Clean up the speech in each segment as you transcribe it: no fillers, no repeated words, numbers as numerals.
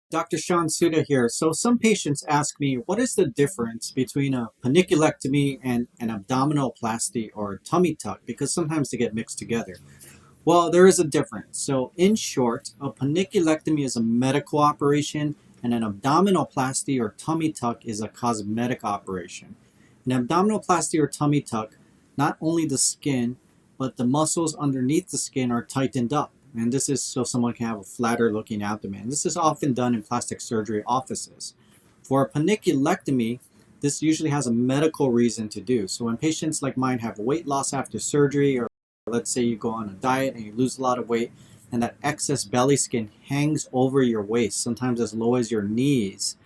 Dr. Sean Suda here. So some patients ask me, what is the difference between a panniculectomy and an abdominoplasty or tummy tuck? Because sometimes they get mixed together. Well, there is a difference. So in short, a panniculectomy is a medical operation and an abdominoplasty or tummy tuck is a cosmetic operation. An abdominoplasty or tummy tuck, not only the skin, but the muscles underneath the skin are tightened up. And this is so someone can have a flatter looking abdomen. This is often done in plastic surgery offices. For a panniculectomy, this usually has a medical reason to do. So when patients like mine have weight loss after surgery, or let's say you go on a diet and you lose a lot of weight, and that excess belly skin hangs over your waist, sometimes as low as your knees,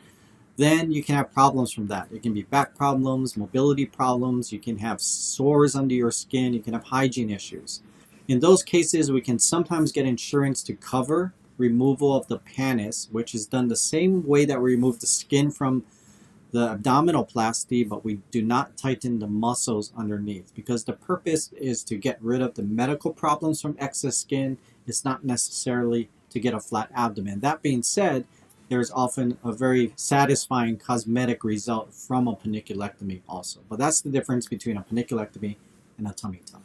then you can have problems from that. It can be back problems, mobility problems, you can have sores under your skin, you can have hygiene issues. In those cases, we can sometimes get insurance to cover removal of the pannus, which is done the same way that we remove the skin from the abdominoplasty, but we do not tighten the muscles underneath because the purpose is to get rid of the medical problems from excess skin. It's not necessarily to get a flat abdomen. That being said, there's often a very satisfying cosmetic result from a panniculectomy also. But that's the difference between a panniculectomy and a tummy tuck.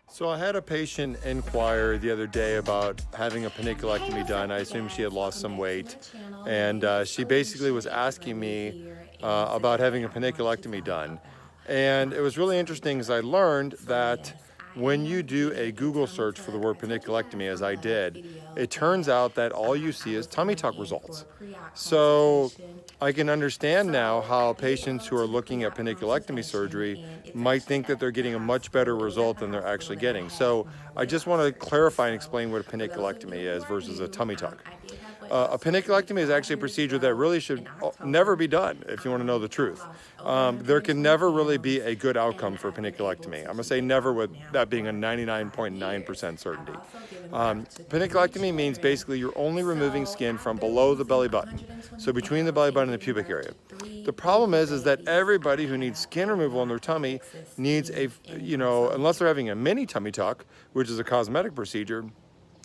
So I had a patient inquire the other day about having a panniculectomy done. I assume she had lost some weight, and she basically was asking me about having a panniculectomy done. And it was really interesting as I learned that when you do a Google search for the word panniculectomy, as I did, it turns out that all you see is tummy tuck results. So I can understand now how patients who are looking at panniculectomy surgery might think that they're getting a much better result than they're actually getting. So I just want to clarify and explain what a panniculectomy is versus a tummy tuck. A panniculectomy is actually a procedure that really should never be done, if you want to know the truth. There can never really be a good outcome for a panniculectomy. I'm going to say never, with that being a 99.9% certainty. Panniculectomy means basically you're only removing skin from below the belly button, so between the belly button and the pubic area. The problem is that everybody who needs skin removal on their tummy needs unless they're having a mini tummy tuck, which is a cosmetic procedure,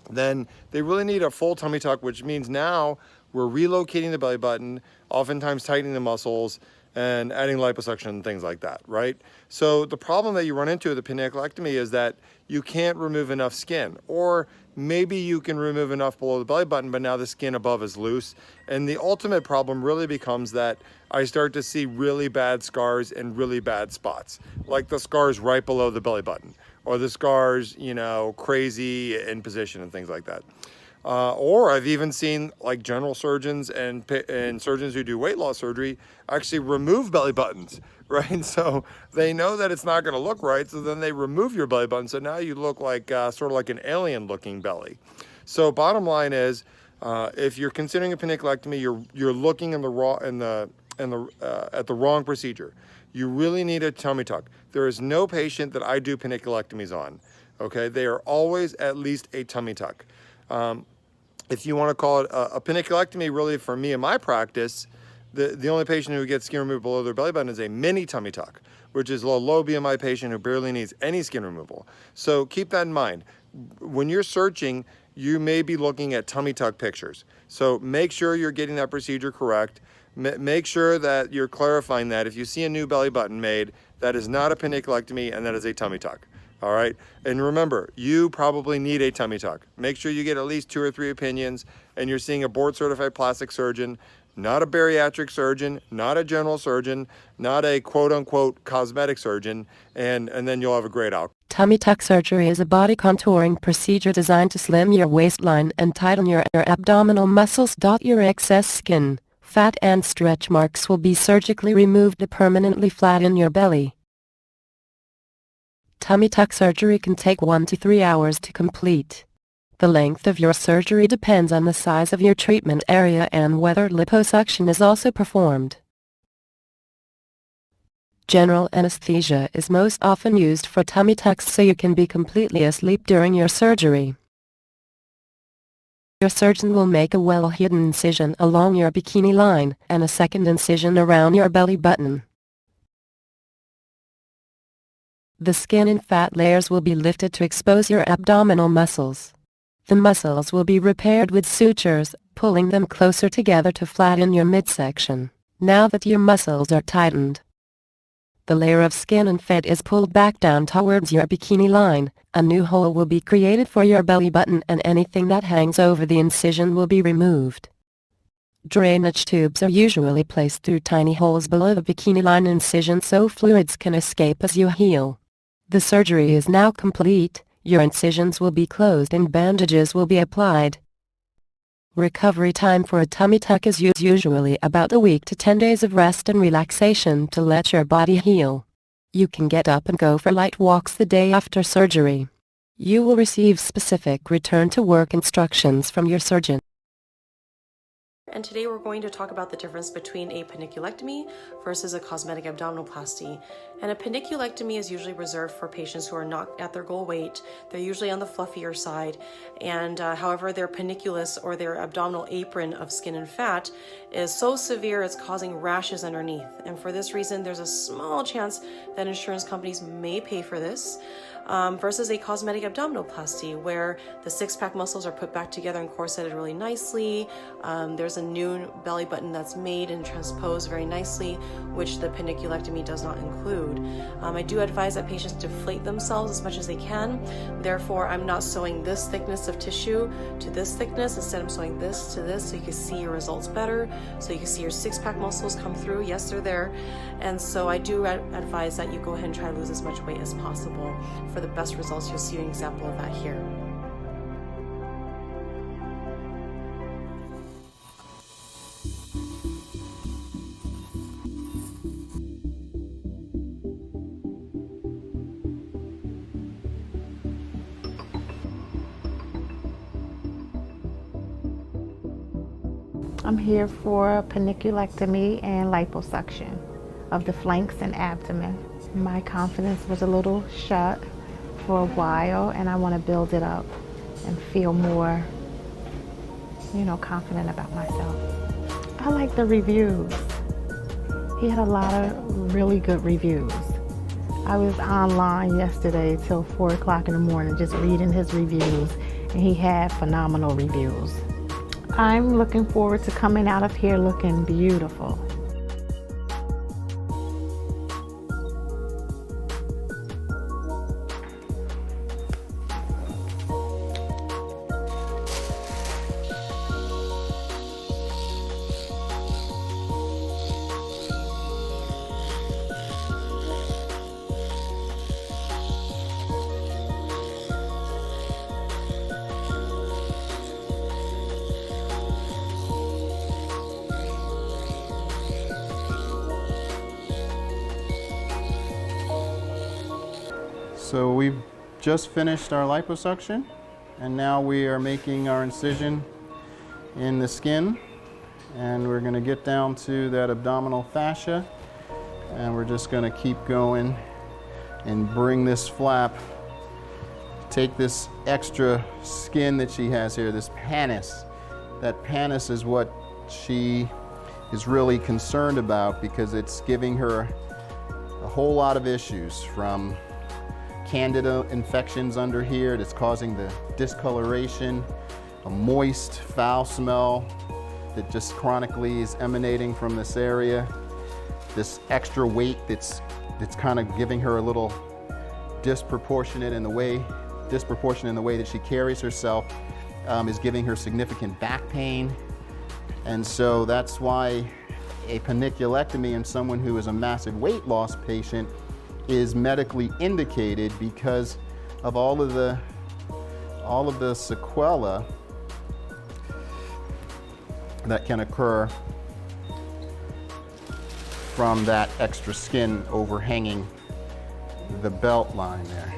then they really need a full tummy tuck, which means now we're relocating the belly button, oftentimes tightening the muscles, and adding liposuction and things like that, right? So the problem that you run into with the panniculectomy is that you can't remove enough skin, or maybe you can remove enough below the belly button, but now the skin above is loose. And the ultimate problem really becomes that I start to see really bad scars and really bad spots, like the scars right below the belly button, or the scars, crazy in position and things like that. Or I've even seen like general surgeons and surgeons who do weight loss surgery actually remove belly buttons, right? So they know that it's not going to look right, so then they remove your belly button. So now you look like sort of like an alien-looking belly. So bottom line is, if you're considering a panniculectomy, you're looking at the wrong procedure. You really need a tummy tuck. There is no patient that I do panniculectomies on. Okay, they are always at least a tummy tuck. If you want to call it a panniculectomy, really for me in my practice, the only patient who gets skin removed below their belly button is a mini tummy tuck, which is a low BMI patient who barely needs any skin removal. So keep that in mind. When you're searching, you may be looking at tummy tuck pictures. So make sure you're getting that procedure correct. Make sure that you're clarifying that if you see a new belly button made, that is not a panniculectomy and that is a tummy tuck. All right, and remember, you probably need a tummy tuck. Make sure you get at least 2 or 3 opinions, and you're seeing a board-certified plastic surgeon, not a bariatric surgeon, not a general surgeon, not a quote-unquote cosmetic surgeon, and then you'll have a great outcome. Tummy tuck surgery is a body contouring procedure designed to slim your waistline and tighten your abdominal muscles. Your excess skin, fat and stretch marks will be surgically removed to permanently flatten your belly. Tummy tuck surgery can take 1 to 3 hours to complete. The length of your surgery depends on the size of your treatment area and whether liposuction is also performed. General anesthesia is most often used for tummy tucks so you can be completely asleep during your surgery. Your surgeon will make a well-hidden incision along your bikini line and a second incision around your belly button. The skin and fat layers will be lifted to expose your abdominal muscles. The muscles will be repaired with sutures, pulling them closer together to flatten your midsection. Now that your muscles are tightened, the layer of skin and fat is pulled back down towards your bikini line. A new hole will be created for your belly button, and anything that hangs over the incision will be removed. Drainage tubes are usually placed through tiny holes below the bikini line incision so fluids can escape as you heal. The surgery is now complete. Your incisions will be closed and bandages will be applied. Recovery time for a tummy tuck is usually about a week to 10 days of rest and relaxation to let your body heal. You can get up and go for light walks the day after surgery. You will receive specific return to work instructions from your surgeon. And today we're going to talk about the difference between a panniculectomy versus a cosmetic abdominoplasty. And a panniculectomy is usually reserved for patients who are not at their goal weight. They're usually on the fluffier side, and however their panniculus or their abdominal apron of skin and fat is so severe it's causing rashes underneath. And for this reason, there's a small chance that insurance companies may pay for this. Versus a cosmetic abdominoplasty, where the six-pack muscles are put back together and corseted really nicely. There's a new belly button that's made and transposed very nicely, which the panniculectomy does not include. I do advise that patients deflate themselves as much as they can. Therefore, I'm not sewing this thickness of tissue to this thickness. Instead, I'm sewing this to this so you can see your results better, so you can see your six-pack muscles come through. Yes, they're there. And so I do advise that you go ahead and try to lose as much weight as possible. For the best results, you'll see an example of that here. I'm here for panniculectomy and liposuction of the flanks and abdomen. My confidence was a little shot for a while, and I want to build it up and feel more, confident about myself. I like the reviews. He had a lot of really good reviews. I was online yesterday till 4 o'clock in the morning just reading his reviews, and he had phenomenal reviews. I'm looking forward to coming out of here looking beautiful. So we've just finished our liposuction, and now we are making our incision in the skin, and we're going to get down to that abdominal fascia, and we're just going to keep going and bring this flap, take this extra skin that she has here, this pannus. That pannus is what she is really concerned about, because it's giving her a whole lot of issues, from candida infections under here that's causing the discoloration, a moist, foul smell that just chronically is emanating from this area, this extra weight that's kind of giving her a little disproportionate in the way that she carries herself, is giving her significant back pain. And so that's why a panniculectomy in someone who is a massive weight loss patient is medically indicated, because of all of the sequela that can occur from that extra skin overhanging the belt line there.